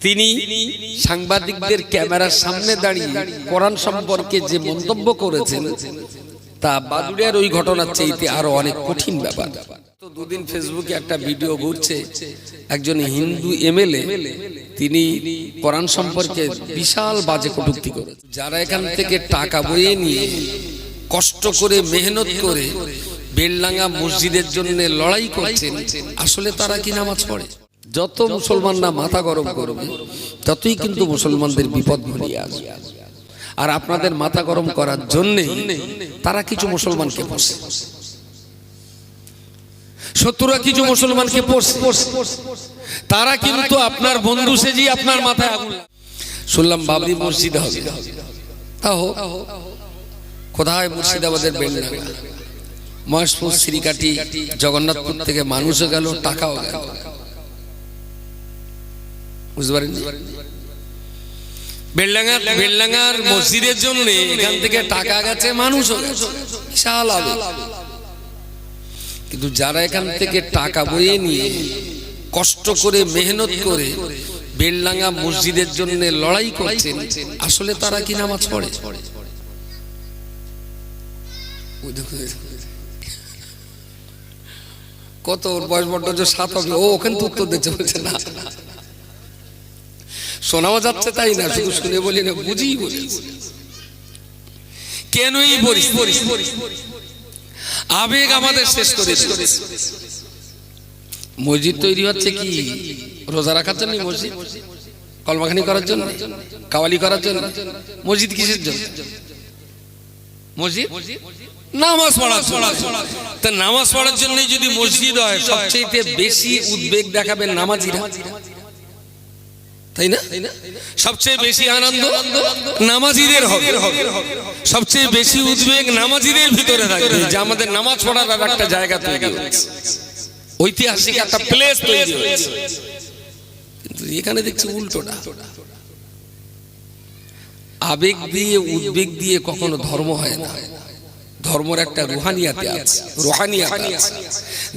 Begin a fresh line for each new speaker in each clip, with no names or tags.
তিনি সাংবাদিকদের ক্যামেরার সামনে দাঁড়িয়ে কোরআন সম্পর্কে যে মন্তব্য করেছেন তা বাদুড়িয়ার ওই ঘটনার চাইতে আরো অনেক কঠিন ব্যাপার। তো দুদিন ফেসবুকে একটা ভিডিও ঘুরছে, একজন হিন্দু এমএলএ তিনি কোরআন সম্পর্কে বিশাল বাজে কটূক্তি করেছেন। যারা এখান থেকে টাকা বইয়ে নিয়ে কষ্ট করে মেহনত করে বেলডাঙ্গা মসজিদের জন্য লড়াই করছেন, আসলে তারা কি নামাজ পড়ে? যত মুসলমানরা মাথা গরম করবে ততই কিন্তু মুসলমানদের বিপদ ঘনিয়ে আসবে। আর আপনাদের মাথা গরম করার জন্য তারা কিছু মুসলমানকে পোষে, শত্রুরা কিছু মুসলমানকে পোষে। তারা কিন্তু আপনার বন্ধু সেজি আপনার মাথায় আগুন। শুনলাম বাবরি মসজিদ হবে, তাও কোথায়? মুর্শিদাবাদের বেলডাঙ্গা, মহেশপুর, শ্রীকাটি, জগন্নাথপুর থেকে মানুষও গেল, টাকাও গেল। বুঝতে পারেন? বেলডাঙ্গার মসজিদের জন্য এখান থেকে টাকা গেছে, মানুষও গেছে, বিশাল আবেগ। কিন্তু যারা এখান থেকে টাকা বইয়ে নিয়ে কষ্ট করে মেহনত করে বেলডাঙ্গা মসজিদের জন্য লড়াই করছেন, আসলে তারা কি নামাজ পড়ে? কত বয়স বড্ড 7 হবে, ও ওখান তো উত্তর দিতে বলছে না, শোনাও যাচ্ছে তাই না, শুধু শুনে বলি না, বুঝি বলি। কেনই বলিস আবেগ আমাদের শেষ করে। মসজিদ তৈরি হচ্ছে কি রোজা রাখার জন্য? মসজিদ কলমাখানি করার জন্য, কাওয়ালি করার জন্য? মসজিদ কিসের জন্য? মসজিদ নামাজ পড়ার জন্য। তা নামাজ পড়ার জন্য যদি মসজিদ হয়, সবচেয়ে বেশি উদ্বেগ দেখাবেন নামাজিরা, তাই না? সবচেয়ে বেশি আনন্দ নামাজিদের হবে, সবচেয়ে বেশি উদ্বেগ নামাজিদের ভিতরে থাকবে যে আমাদের নামাজ পড়ার আর একটা জায়গা তৈরি হচ্ছে, ঐতিহাসিক একটা প্লেস তৈরি হচ্ছে। কিন্তু এখানে দেখছি উল্টোটা। আবেগ দিয়ে উদ্বেগ দিয়ে কখনো ধর্ম হয় না। ধর্মের একটা রুহানিয়াতে আছে,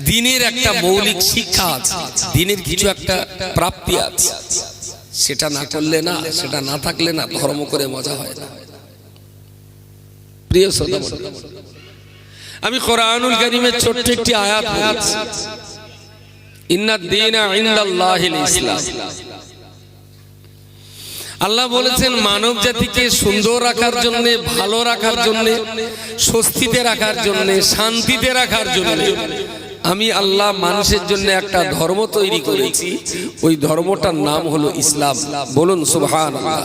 দিনের একটা মৌলিক শিক্ষা আছে, দিনের কিছু একটা প্রাপ্তি আছে। সেটা না করলে না, সেটা না থাকলে না, ধর্ম করে মজা হয় না। প্রিয় শ্রোতা, আমি কোরআনুল কারীমের ছোট্ট একটি আয়াত পড়েছি, ইন্নাদ দীনা ইনদাল্লাহিল ইসলাম। আল্লাহ বলেছেন মানব জাতিকে সুন্দর রাখার জন্য, ভালো রাখার জন্য, স্বস্তিতে রাখার জন্য, শান্তিতে রাখার জন্য আমি আল্লাহ মানুষের জন্য একটা ধর্ম তৈরি করেছি। ওই ধর্মটার নাম হলো ইসলাম। বলুন সুবহানাল্লাহ।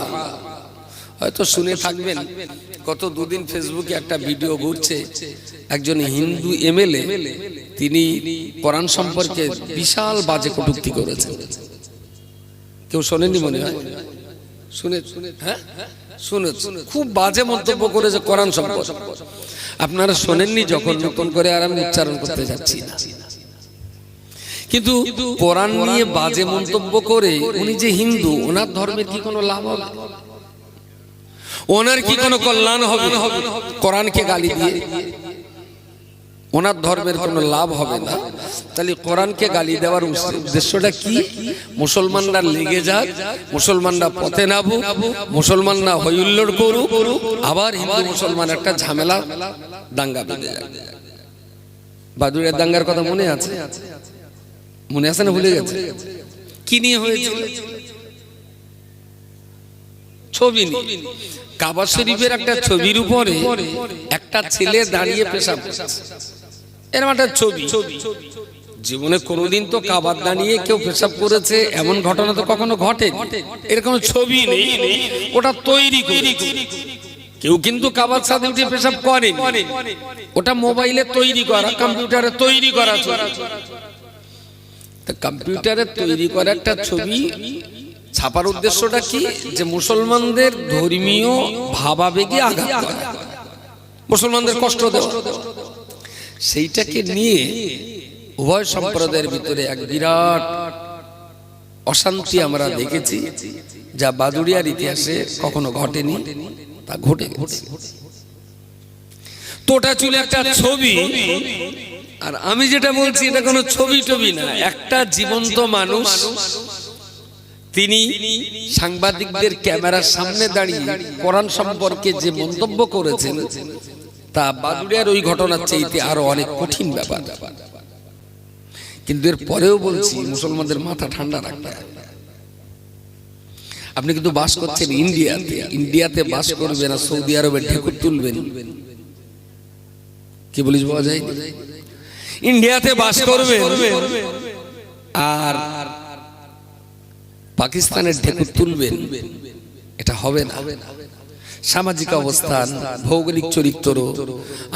হয়তো শুনে থাকবেন, গত দুদিন ফেসবুকে একটা ভিডিও ঘুরছে, একজন হিন্দু এমএলএ তিনি কোরআন সম্পর্কে বিশাল বাজে কটূক্তি করেছেন। কেউ শোনেননি মনে হয়? শুনে খুব বাজে মন্তব্য করেছে কোরআন সম্পর্কে। আপনারা শোনেননি যখন, নতুন করে আর আমি উচ্চারণ করতে যাচ্ছি না। কিন্তু কোরআন নিয়ে বাজে মন্তব্য করে উনি যে হিন্দু, ওনার ধর্মের কি কোনো লাভ হবে? ওনার কি কোনো কল্যাণ হবে কোরআনকে গালি দিয়ে? ওনার ধর্মের কোনো লাভ হবে না। তাহলে কোরআনকে গালি দেওয়ার উদ্দেশ্যটা কি? মুসলমানরা লেগে যাক, মুসলমানরা পথে নামুক, মুসলমানরা হইহুল্লোড় করুক, আবার হিন্দু মুসলমান একটা ঝামেলা দাঙ্গা বেঁধে যাক। বাদুড়িয়ার দাঙ্গার কথা মনে আছে? মনে আছে না ভুলে গেছে? কি নিয়ে হয়েছিল? ছবি নিয়ে। কাবা শরীফের একটা ছবির উপরে একটা ছেলে দাঁড়িয়ে পেশাব করছে, এরকম একটা ছবি। জীবনে কোনোদিন তো কাবার দাঁড়িয়ে কেউ পেশাব করেছে এমন ঘটনা তো কখনো ঘটেনি। এরকম ছবি নেই, ওটা তৈরি করে। কেউ কিন্তু কাবার সাথে উঠে পেশাব করেনি, ওটা মোবাইলে তৈরি করা, কম্পিউটারে তৈরি করা ছবি। কম্পিউটারে তৈরি করা একটা ছবি ছাপার উদ্দেশ্যটা কি? যে মুসলমানদের ধর্মীয় ভাবাবেগে আঘাত করা, মুসলমানদের কষ্ট দেওয়া। সেইটাকে নিয়ে উভয় সম্প্রদায়ের ভিতরে এক বিরাট অশান্তি আমরা দেখেছি, যা বাদুড়িয়ার ইতিহাসে কখনো ঘটেনি, তা ঘটে গেছে। তোটা চুলে একটা ছবি। আর আমি যেটা বলছি এটা কোনো ছবি টবি না, একটা জীবন্ত মানুষ তিনি সাংবাদিকদের ক্যামেরার সামনে দাঁড়িয়ে কোরআন সম্পর্কে যে মন্তব্য করেছেন তা বাদুড়িয়ার ওই ঘটনার চাইতে আরো অনেক কঠিন ব্যাপার। কিন্তু এর পরেও বলছি মুসলমানদের মাথা ঠান্ডা রাখতে হবে। আপনি কিন্তু বাস করছেন ইন্ডিয়াতে, ইন্ডিয়াতে বাস করবেন আর সৌদি আরবে ঢেকুর তুলবেন, কি বলিস বলা যায়, ইন্ডিয়াতে বাস করবেন আর পাকিস্তানের ঢেকুর তুলবেন, এটা হবে না। সামাজিক অবস্থান, ভৌগোলিক চরিত্র,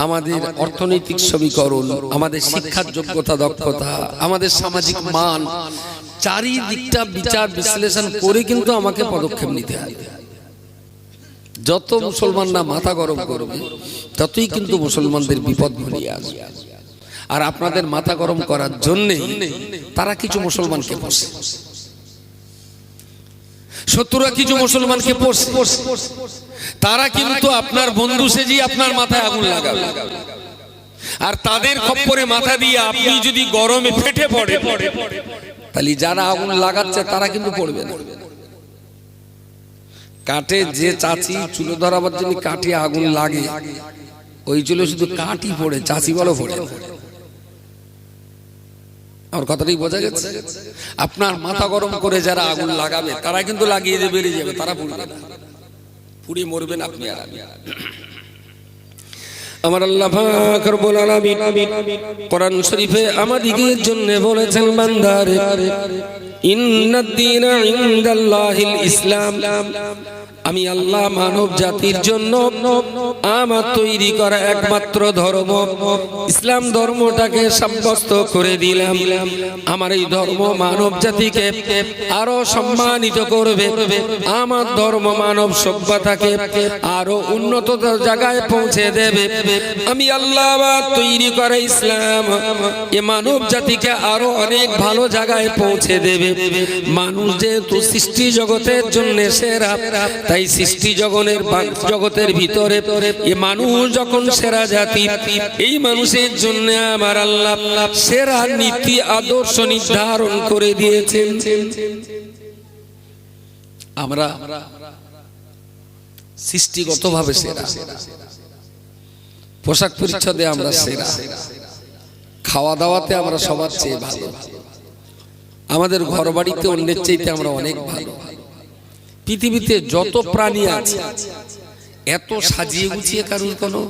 আমাদের অর্থনৈতিক সমীকরণ, আমাদের শিক্ষার যোগ্যতা দক্ষতা, আমাদের সামাজিক মান, চারিদিকটা বিচার বিশ্লেষণ করে কিন্তু আমাকে পদক্ষেপ নিতে হবে। যত মুসলমানরা মাথা গরম করবে ততই কিন্তু মুসলমানদের বিপদ ঘনিয়ে আসবে। আর আপনাদের মাথা গরম করার জন্যে তারা কিছু মুসলমানকে পোষে, শত্রুরা কিছু মুসলমানকে পোষে, তারা কিন্তু আপনার বন্ধু সেজি আপনার মাথায় আগুন লাগাবে। আর তাদের খপ্পরে মাথা দিয়ে আপনি যদি গরমে ফেটে পড়ে তাহলে যারা আগুন লাগাচ্ছে তারা কিন্তু পড়বে না। কাঠে যে চাচি চুলো ধরাবার জন্য কাঠে আগুন লাগে, ওই চুলো শুধু কাঠই পড়ে, চাচি বলো পড়ে। আমার কথাটাই বোঝা গেছে? আপনার মাথা গরম করে যারা আগুন লাগাবে তারা কিন্তু লাগিয়ে দিয়ে বেরিয়ে যাবে, তারা পুড়বে না, পুড়ে মরবেন আপনি আর আমি। আমার আল্লাহ পাক রব্বুল আলামিন কোরআন শরীফে আমাদের জন্য বলেছেন, বান্দারে ইন্নাদ দীনা ইনদাল্লাহিল ইসলাম, আমি আল্লাহ মানব জাতির জন্য আমার তৈরি করা একমাত্র ধর্ম ইসলাম ধর্মটাকে সাব্যস্ত করে দিলাম। আমার এই ধর্ম মানব জাতিকে আরো সম্মানিত করবে, আমার ধর্ম মানব সভ্যতাকে আরো উন্নত জায়গায় পৌঁছে দেবে। আমি আল্লাহ তৈরি করা ইসলাম এ মানব জাতিকে আরো অনেক ভালো জায়গায় পৌঁছে দেবে। মানুষ যেহেতু সৃষ্টি জগতের জন্য সেরা, তাই সৃষ্টি জগতের ভিতরে এই মানুষ যখন সেরা জাতি, এই মানুষের জন্য আমার আল্লাহ সেরা নীতি আদর্শ নির্ধারণ করে দিয়েছেন। আমরা সৃষ্টিগতভাবে সেরা, পোশাক পরিচ্ছদে আমরা সেরা, খাওয়া দাওয়াতে আমরা সবার চেয়ে ভালো, আমাদের ঘর বাড়িতে অন্যের চাইতে আমরা অনেক ভালো। পৃথিবীতে যত প্রাণী আছে এত সাজিয়ে গুছিয়ে কারোর কোনো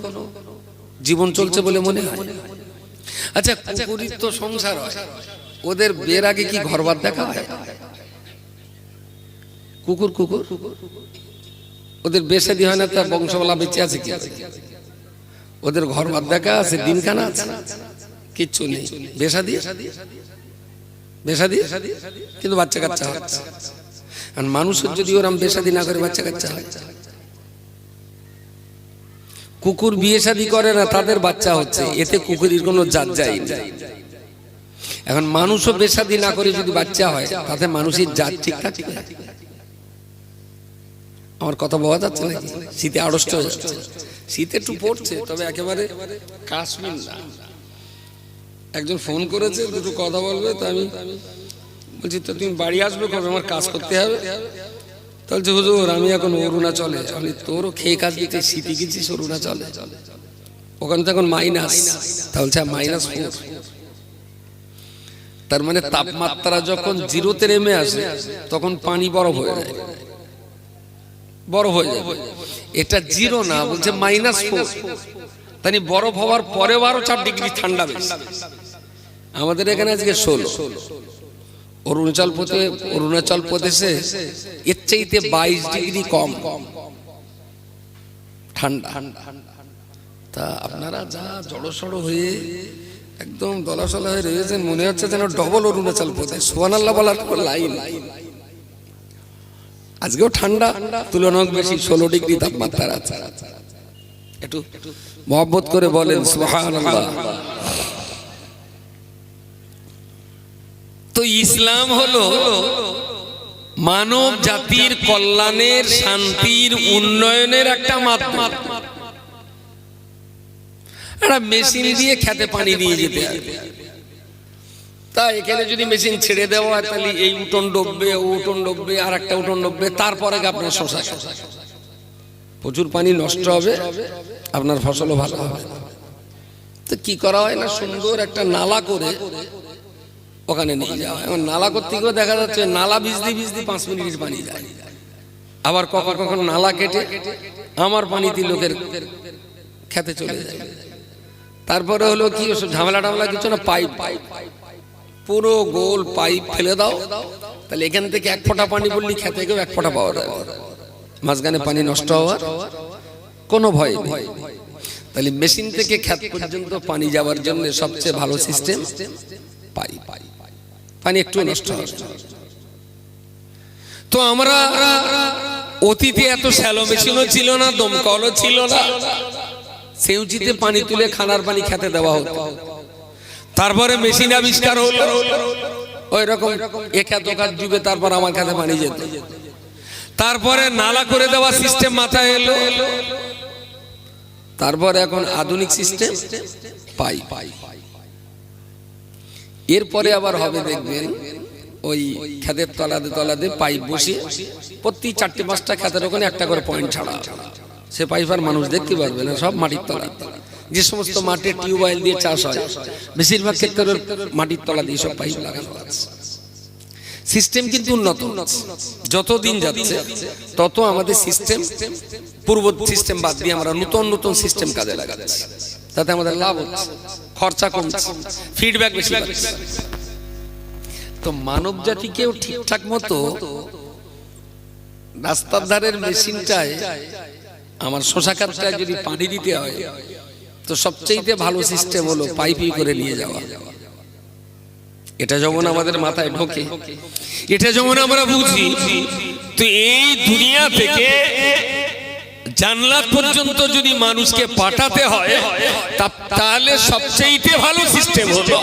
জীবন চলছে বলে মনে হয়? আচ্ছা, কুকুরের তো সংসার হয়, ওদের বের আগে কি ঘরবার দেখা হয়? কুকুর কুকুর ওদের বেশাদি হয় না, তার বংশমালা বেঁচে আছে কি? ওদের ঘরবার দেখা আছে, দিনখানা আছে, কিচ্ছু নেই। বেশাদি বেশাদি কিন্তু বাচ্চা কাচ্চা হচ্ছে। আর মানুষের যদি ওরম বিয়ে শাদী না করে বাচ্চা কাচ্চা হয়, কুকুর বিয়ে শাদী করে না, তাদের বাচ্চা হচ্ছে, এতে কুকুরের কোনো জাত যায় না। এখন মানুষও বিয়ে শাদী না করে যদি বাচ্চা হয়, তাতে মানুষের জাত ঠিক থাকে? আমার কথা বোঝা যাচ্ছে নাকি? শীতে আড়ষ্ট হয়ে যাচ্ছে, শীতে একটু পড়ছে, তবে একেবারে কাশ্মীর না। একজন ফোন করেছে, দুটো কথা বলবে, তো আমি বলছি তো তুমি বাড়ি আসবে কবে, আমার কাজ করতে হবে। বলছে হুজুর আমি এখন অরুণাচলে। আমি তোরও খেয়ে কাজ দিতে শীতে গেছিস অরুণাচলে, ওখানে তো এখন মাইনাস। তাহলে -4, তার মানে তাপমাত্রা যখন 0-তে নেমে আসে তখন পানি বরফ হয়ে যায়, বরফ হয়ে যাবে। এটা 0 না, বলছে -4। তাই বরফ হওয়ার পরেও আরো 4 ডিগ্রি ঠান্ডা বেশি। আমাদের এখানে আজকে 16, অরুণাচল প্রদেশে এর চাইতে 22 ডিগ্রি কম ঠান্ডা। তা আপনারা যা জড়সড় হয়ে একদম দলাসলা হয়ে রয়েছেন, মনে হচ্ছে যেন ডবল অরুণাচল প্রদেশ। সুবহানাল্লাহ বলার লাইন। আজকেও ঠান্ডা, তুলনামূলক বেশি 16 ডিগ্রি তাপমাত্রা আছে। একটু মহব্বত করে বলেন সুবহানাল্লাহ। তো ইসলাম হলো মানব জাতির কল্যাণের, শান্তির, উন্নয়নের একটা মাধ্যম। একটা মেশিন দিয়ে খেতে পানি নিয়ে যেতে হবে, তা এখানে যদি মেশিন ছেড়ে দেওয়া হয় তাহলে এই উঠোন ডুববে, ও উঠোন ডুববে, আর একটা উঠোন ডুববে, তারপরে আপনার শশা প্রচুর পানি নষ্ট হবে, আপনার ফসলও ভালো হবে। তো কি করা হয় না, সুন্দর একটা নালা করে ওখানে নিয়ে যাওয়া হয়। এখন নালা করতে গিয়ে দেখা যাচ্ছে নালা ভিজতে ভিজতে 5 মিনিট পানি যায়, আবার কখন কখন নালা কেটে আমার পানিতে লোকের খেতে চলে যায়। তারপরে হলো কি ঝামেলা টামেলা কিছু না, পাইপ পুরো গোল পাইপ ফেলে দাও, তাহলে এখান থেকে 1 ফোঁটা পানি পড়লে খেতে গিয়েও 1 ফোঁটা পাওয়া যাবে, মাঝখানে পানি নষ্ট হওয়ার কোনো ভয় নেই। তাহলে মেশিন থেকে খেত পর্যন্ত পানি যাওয়ার জন্য সবচেয়ে ভালো সিস্টেম পাইপ, পানি একটু নষ্ট হবে। তো আমরা অতীতে এত শ্যালো মেশিনও ছিল না, দমকলও ছিল না, সেউচিতে পানি তুলে খানার পানি খেতে দেওয়া হতো। তারপরে মেশিন আবিষ্কার হলো, ওই রকম একাত ডুবে তারপর আমার কাছে পানি যেত। তারপরে নালা করে দেওয়া সিস্টেম মাথায় এলো, তারপর এখন আধুনিক সিস্টেম পাইপ। এরপরে আবার হবে দেখবেন ওই খেতের তলাতে পাইপ বসিয়ে প্রতি 4-5টা খেতের ওখানে একটা করে পয়েন্ট ছাড়া, সে পাইপ আর মানুষ দেখতে পারবে না, সব মাটির তলা। যে সমস্ত মাঠে টিউবওয়েল দিয়ে চাষ হয় বেশিরভাগ ক্ষেত্রে মাটির তলা দিয়ে সব পাইপ লাগানো আছে। সিস্টেম কিন্তু উন্নত, যত দিন যাচ্ছে তত আমাদের সিস্টেম, পূর্ব সিস্টেম বাদ দিয়ে আমরা নতুন নতুন সিস্টেম কাজে লাগাচ্ছি, তাতে আমাদের লাভ হচ্ছে, খরচা কমছে, ফিডব্যাক বেশি পাচ্ছে। তো মানব জাতিকেও ঠিকঠাক মতো রাস্তার ধারের মেশিনটায় আমার শশা ক্ষেতটায় যদি পানি দিতে হয়, তো সবচেয়ে ভালো সিস্টেম হলো পাইপই করে নিয়ে যাওয়া। এটা যেমন আমাদের মাথায় ঢোকে, এটা যেমন আমরা বুঝি, তো এই দুনিয়া থেকে জান্নাত পর্যন্ত যদি মানুষকে পাঠাতে হয় তাহলে সবচেয়ে ভালো সিস্টেম হলো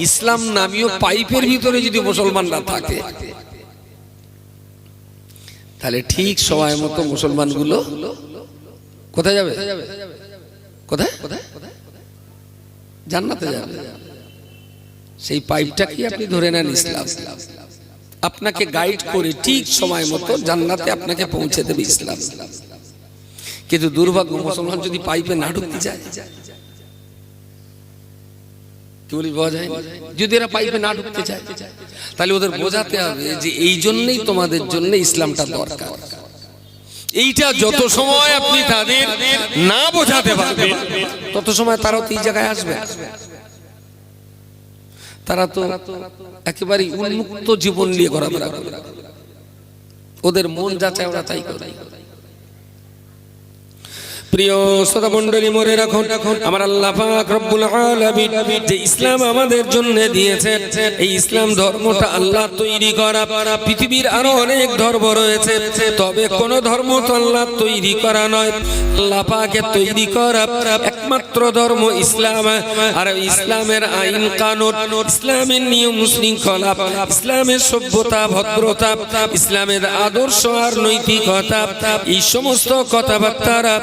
ইসলাম নামীয় পাইপের ভিতরে যদি মুসলমানরা থাকে, তাহলে ঠিক সময় মতো মুসলমানগুলো কোথায় যাবে? কোথায়? জান্নাতে যাবে। সেই পাইপটা কি আপনি ধরে নেন ইসলাম, আপনাকে গাইড করে ঠিক সময় মতো জান্নাতে আপনাকে পৌঁছে দেবে ইসলাম। কিন্তু দুর্ভাগ্য, মুসলমান যদি পাইপে না ঢুকতে যায়, কি বলি বোঝা যায়, যদি এরা পাইপে না ঢুকতে চায় তাহলে ওদের বোঝাতে হবে যে এই জন্যই তোমাদের জন্য ইসলামটা দরকার। এইটা যত সময় আপনি তাদের না বোঝাতে পারবেন তত সময় তারাও তো এই জায়গায় আসবে। তারা তো একেবারে উন্মুক্ত জীবন নিয়ে ঘোরাফেরা করে, ওদের মন যা চায় ওরা তাই করে। প্রিয় শ্রোতা মণ্ডলী, মনে রাখুন আমার আল্লাহ পাক রব্বুল আলামিন যে ইসলাম আমাদের জন্য দিয়েছেন, এই ইসলাম ধর্মটা আল্লাহ তৈরি করা। পৃথিবীর আরো অনেক ধর্ম রয়েছে, তবে কোন ধর্ম তো আল্লাহ তৈরি করা নয়, আল্লাহ পাকের তৈরি করা একমাত্র ধর্ম ইসলাম। আর ইসলামের আইন কানুন, ইসলামের নিয়ম শৃঙ্খলা, ইসলামের সভ্যতা ভদ্রতা, ইসলামের আদর্শ আর নৈতিকতা, এই সমস্ত কথাবার্তারা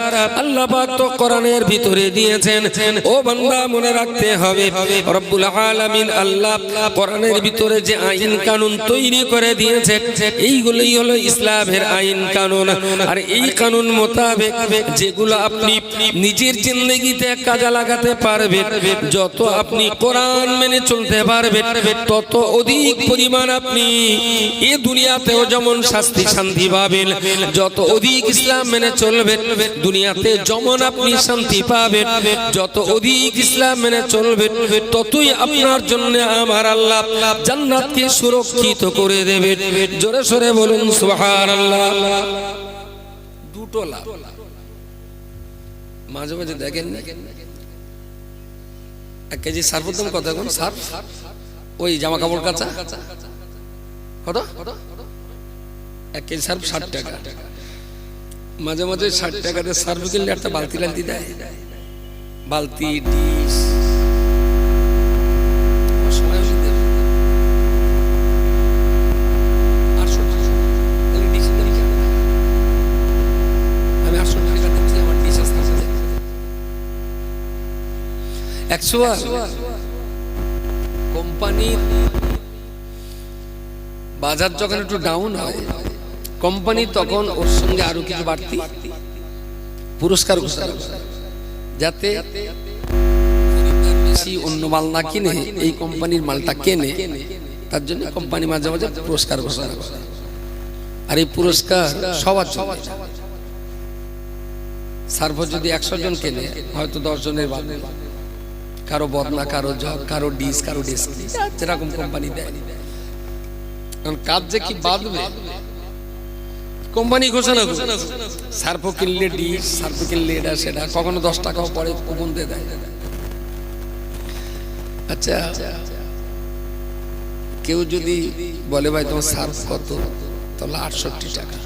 আল্লাহ পাক তো কোরআনের ভিতরে দিয়েছেন। ও বান্দা, মনে রাখতে হবে রব্বুল আলামিন আল্লাহ কোরআনের ভিতরে যে আইন কানুন তৈরি করে দিয়েছে, এইগুলোই হলো ইসলামের আইন কানুন। আর এই কানুন মোতাবেক যেগুলো আপনি নিজের জিন্দেগিতে কাজে লাগাতে পারবেন, যত আপনি কোরআন মেনে চলতে পারবেন, তত অধিক পরিমাণ আপনি এই দুনিয়াতেও যেমন শান্তি শান্তি পাবেন। যত অধিক ইসলাম মেনে চলবেন দুনিয়াতে যেমন আপনি শান্তি পাবেন, যত অধিক ইসলাম মেনে চলবেন ততই আপনার জন্য আমার আল্লাহ জান্নাতকে সুরক্ষিত করে দেবেন। জোরে সোরে বলুন সুবহানাল্লাহ। দুটো লাভ মাঝে মাঝে দেখেন, 1 কেজি সার্ফের দাম কত এখন? সার্ফ ওই জামা কাপড় কাচা কত? 1 কেজি সার্ফ 60 টাকা। মাঝে মাঝে 60 টাকাতে সার্ফ কিনলে একটা বালতি লালতি দেয়, বালতি ডিশ কোম্পানির বাজার যখন একটু ডাউন হয়, কোম্পানি তখন ওর সঙ্গে আরো কিছু বাড়তি পুরস্কার ঘোষণা করে, যাতে বেশি অন্য মাল না কিনে এই কোম্পানির মালটা কেনে। তার জন্য কোম্পানি মাঝে মাঝে পুরস্কার ঘোষণা করে। আর এই পুরস্কার সবার জন্য। সার্ভো যদি 100 জন কেনে, হয়তো 10 জনের বাদে কারো বদনা, কারো জগ, কারো ডিস, কারো ডিস, যেরকম কোম্পানি দেয়। কারণ কাজ যে কি বাঁধবে কোম্পানি ঘোষণা করে। সার্ভো কিনলে ডিস, সার্ভো কিনলে এটা সেটা, কখনো 10 টাকাও পরে কুপন দিয়ে দেয়। আচ্ছা, কেউ যদি বলে ভাই তোমার সার্ভ কত, তাহলে 68 টাকা।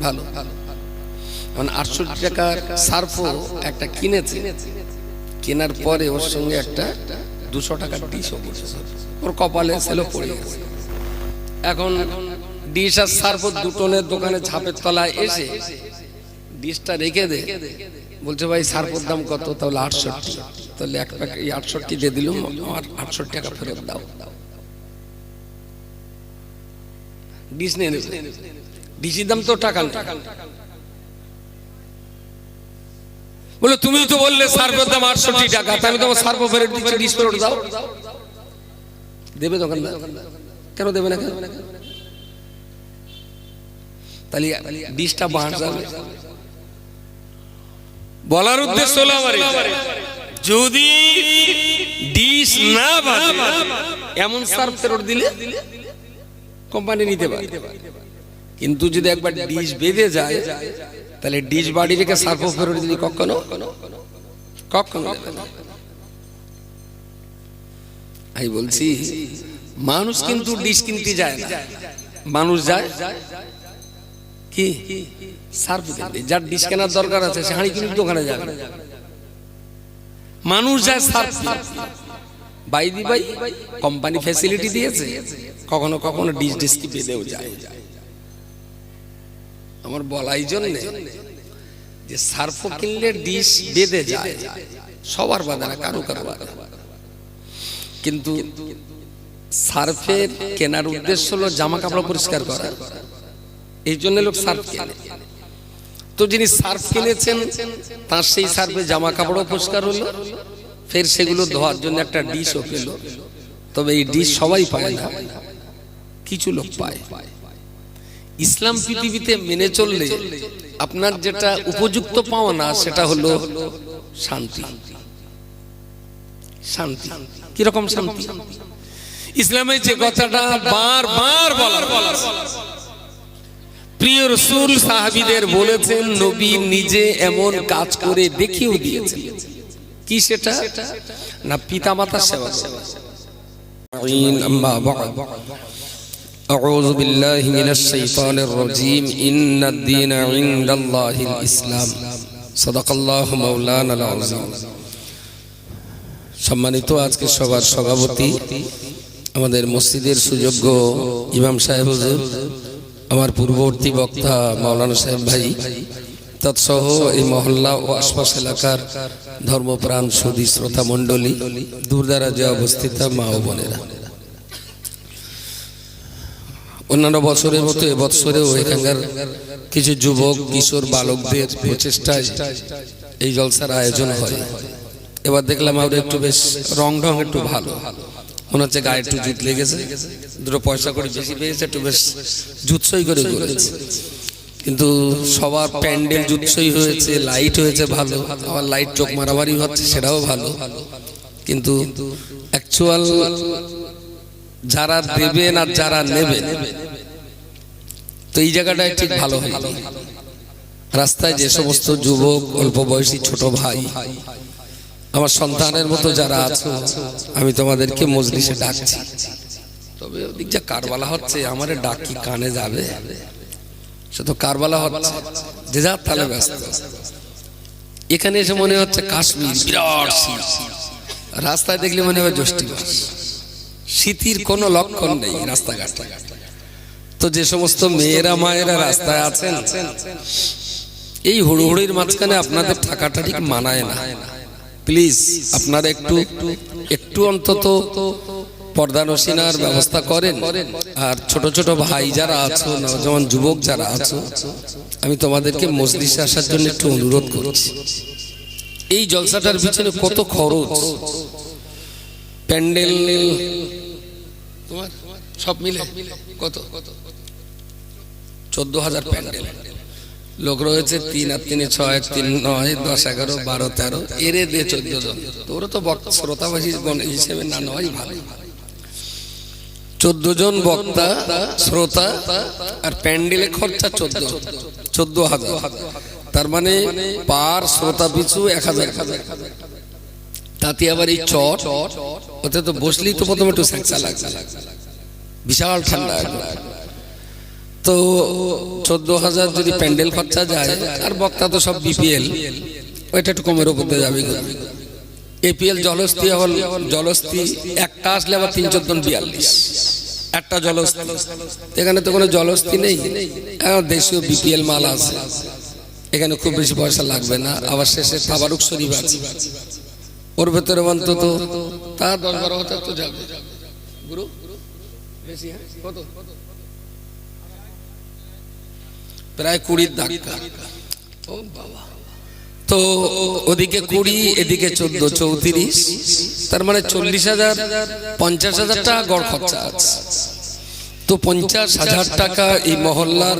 ভালো, মানে 68 টাকার সার্ভো একটা কিনেছে, কেনার পরে ওর সঙ্গে একটা 200 টাকার ডিশও পড়েছে, ওর কপালে সেলো পড়ে গেছে। এখন ডিশ আর সার্ভো দুটোনের দোকানে ঝাপের তলায় এসে ডিশটা রেখে দে, বলছে ভাই সার্ভোর দাম কত, তাহলে 68। তাহলে এক প্যাকেট 68 দিয়ে দিলুম, আমার 68 টাকা ফেরত দাও। ডিশ নিয়ে নেবে, ডিশির দাম তো টাকা না। বলে তুমি তো বললে সার্ভোর দাম 68 টাকা, আমি তোমার সার্ভো ফেরত দিচ্ছি, ডিশ ফেরত দাও। দেবে দোকানদার? কেন দেবে না? তাহলে ডিশটা বাড় যাবে। বলার উদ্দেশ্য হলো আমার, যদি ডিশ না বাড়ে এমন সার্ভ ফেরত দিলে কোম্পানি নিতে পারে। কিন্তু যদি একবার ডিশ বেঁধে যায়, তাহলে ডিশ বাড়ি রেখে সার্ভো ফেরত দিলে কখনো আমি বলছি, মানুষ কিন্তু ডিশ কিনতে যায় না, মানুষ যায় কি সার্ভ কিনতে। যার ডিশ কেনার দরকার আছে সে হাঁড়ি কিনতে দোকানে যাবে, মানুষ যায় সার্ভ কিনতে। বাইদি ভাই কোম্পানি ফ্যাসিলিটি দিয়েছে, কখনো কখনো ডিশ কি বেঁধেও যায়। আমার বলাই জন্য যে সার্ভো কিনলে ডিশ বেঁধে যায়, সবার বাধা না, কারো বাধা। কিন্তু সার্ফের কেনার উদ্দেশ্য হলো জামা কাপড় পরিষ্কার করা, এই জন্য লোক সার্ফ কেনে। তো যিনি সার্ফ কিনেছেন তার সেই সার্ফে জামা কাপড়ও পরিষ্কার হলো, ফের সেগুলো ধোয়ার জন্য একটা ডিশও পেল। তবে এই ডিশ সবাই পায় না, কিছু লোক পায়। ইসলাম পৃথিবীতে মেনে চললে আপনার যেটা উপযুক্ত পাওয়া না, সেটা হলো শান্তি। শান্তি কিরকম শান্তি? ইসলামে যে কথাটা বারবার বলা, প্রিয় রাসূল সাহাবীদের বলেছেন, নবী নিজে এমন কাজ করে দেখিয়ে দিয়েছেন। কি সেটা? না পিতামাতার সেবা করা। أعوذ بالله من الشيطان الرجيم إن الدين عند الله الإسلام صدق الله مولانا العظيم। সম্মানিত আজকে সবার সভাপতি আমাদের মসজিদের সুযোগ্য ইমাম সাহেব হুজুর, আমার পূর্ববর্তী বক্তা মাওলানা সাহেব ভাই, তৎসহ এই মহল্লা ও আশপাশ এলাকার ধর্মপ্রাণ সুধী শ্রোতা মণ্ডলী, দূরদারাজে অবস্থিত মা ও বোনেরা, অন্যান্য বছরের মতো এবছরেও এখানকার কিছু যুবক কিশোর বালকদের প্রচেষ্টায় এই জলসার আয়োজন হয়। এবার দেখলাম আমরা একটু বেশ রং একটু ভালো, মনে হচ্ছে গায়ে একটু জুত লেগেছে, দুটো পয়সা করে বেশি পেয়েছে, একটু বেশ জুৎসই করে করেছে। কিন্তু সবার প্যান্ডেল জুৎসই হয়েছে, লাইট হয়েছে ভালো, আবার লাইট চোখ মারামারি হচ্ছে, সেটাও ভালো। কিন্তু অ্যাকচুয়াল যারা দেবেন আর যারা নেবেন, তো এই জায়গাটায় ঠিক ভালো হয়। রাস্তায় যে সমস্ত যুবক, অল্প বয়সী ছোট ভাই, আমার সন্তানের মতো যারা আছো, আমি তোমাদেরকে মজলিসে ডাকছি। তবে ওদিক যা কারবালা হচ্ছে, আমার ডাক কি কানে যাবে? সে তো কারবালা হচ্ছে, যে যার তালে ব্যস্ত। এখানে এসে মনে হচ্ছে কাশ্মীর, বিরাট শীত। রাস্তায় দেখলে মনে হয় জ্যৈষ্ঠ মাস, শীতের কোনো লক্ষণ নেই রাস্তাঘাটে। তো যে সমস্ত মেয়েরা মায়েরা রাস্তায় আছেন, এই হুড়োহুড়ির মাঝখানে আপনাদের থাকাটা ঠিক মানায় না। প্লিজ আপনারা একটু একটু অন্তত পর্দানসীনার ব্যবস্থা করেন। আর ছোট ছোট ভাই যারা আছো, নওজওয়ান যুবক যারা আছো, আমি তোমাদেরকে মজলিসে আসার জন্য একটু অনুরোধ করছি। এই জলসাটার পিছনে কত খরচ, প্যান্ডেল তোমার সব মিলে কত 14,000 প্যান্ডেল, লোক রয়েছে 3 আর 3 6 3 9 10 11 12 13 এরে দিয়ে 14 জন। তোর তো বক্তা শ্রোতাবাসী হিসেবে না নয় ভালো, 14 জন বক্তা শ্রোতা আর প্যান্ডেলে খরচা 14,000। তার মানে পার শ্রোতা পিছু 1000। তাতে আবার এই চট ওতে তো বসলেই তো প্রথমে একটু স্যাঁচা লাগছে, বিশাল ঠান্ডা। তো 14,000 যদি প্যান্ডেল খরচা যায়, আর বক্তা তো সব বিপিএল, ওইটা একটু কমের উপর দিয়ে যাবে। এপিএল জলস্থি হল, জলস্থি একটা আসলে আবার 3-4 জন 42 একটা জলস্থি। এখানে তো কোনো জলস্থি নেই, দেশীয় বিপিএল মাল আছে, এখানে খুব বেশি পয়সা লাগবে না। আবার শেষে তাবারুক শরীফ আছে, ওর ভেতরে অন্তত তা 10-12,000 তো যাবে। গুরু বেশি কত প্রায় 20 ধাক্কা। ও বাবা, তো ওদিকে 20 এদিকে 14 34, তার মানে 40,000 50,000 টাকা গড় খরচা আছে। তো 50,000 টাকা এই মহল্লার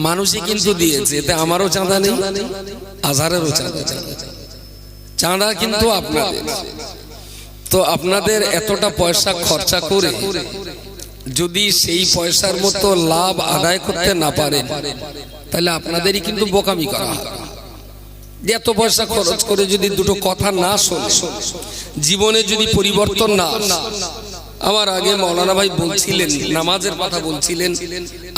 মানুষই কিন্তু দিয়েছে, এতে আমারও চাঁদা নেই, আজহারেরও চাঁদা কিন্তু আপনাদের। তো আপনাদের এতটা পয়সা খরচা করে যদি সেই পয়সার মতো লাভ আদায় করতে না পারেন, তাহলে আপনাদেরই কিন্তু বোকামি করা হয়। এত পয়সা খরচ করে যদি দুটো কথা না শোনে, জীবনে যদি পরিবর্তন না। আমার আগে মৌলানা ভাই বলছিলেন, নামাজের কথা বলছিলেন,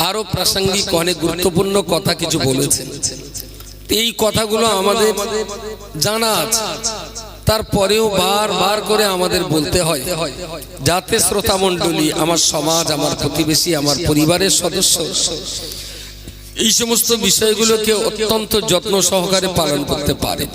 আরো প্রাসঙ্গিক অনেক গুরুত্বপূর্ণ কথা কিছু বলেছেন। এই কথাগুলো আমাদের জানা আছে, তারপরেও বারবার করে আমাদের বলতে হয়, যাতে শ্রোতা মণ্ডলী, আমার সমাজ, আমার প্রতিবেশী, আমার পরিবারের সদস্য এই সমস্ত বিষয়গুলোকে অত্যন্ত যত্ন সহকারে পালন করতে পারে।